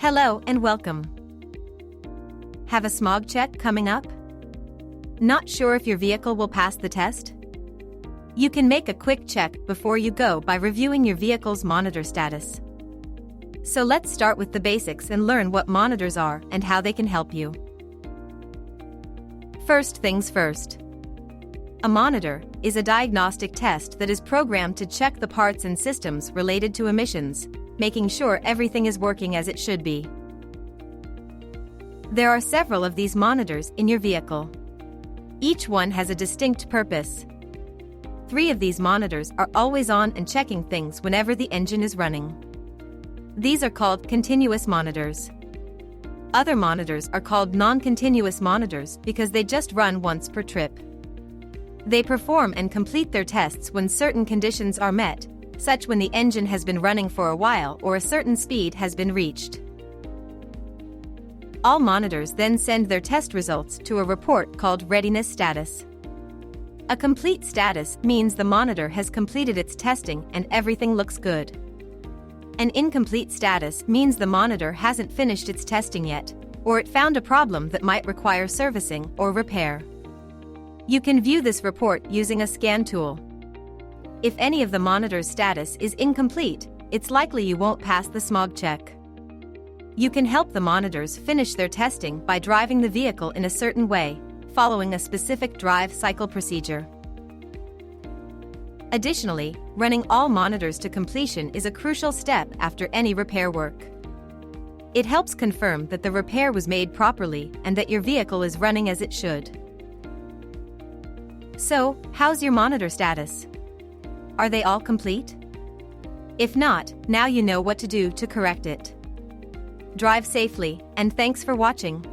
Hello and welcome. Have a smog check coming up? Not sure if your vehicle will pass the test? You can make a quick check before you go by reviewing your vehicle's monitor status. So let's start with the basics and learn what monitors are and how they can help you. First things first. A monitor is a diagnostic test that is programmed to check the parts and systems related to emissions, making sure everything is working as it should be. There are several of these monitors in your vehicle. Each one has a distinct purpose. 3 of these monitors are always on and checking things whenever the engine is running. These are called continuous monitors. Other monitors are called non-continuous monitors because they just run once per trip. They perform and complete their tests when certain conditions are met, such when the engine has been running for a while or a certain speed has been reached. All monitors then send their test results to a report called readiness status. A complete status means the monitor has completed its testing and everything looks good. An incomplete status means the monitor hasn't finished its testing yet, or it found a problem that might require servicing or repair. You can view this report using a scan tool. If any of the monitor's status is incomplete, it's likely you won't pass the smog check. You can help the monitors finish their testing by driving the vehicle in a certain way, following a specific drive cycle procedure. Additionally, running all monitors to completion is a crucial step after any repair work. It helps confirm that the repair was made properly and that your vehicle is running as it should. So, how's your monitor status? Are they all complete? If not, now you know what to do to correct it. Drive safely, and thanks for watching.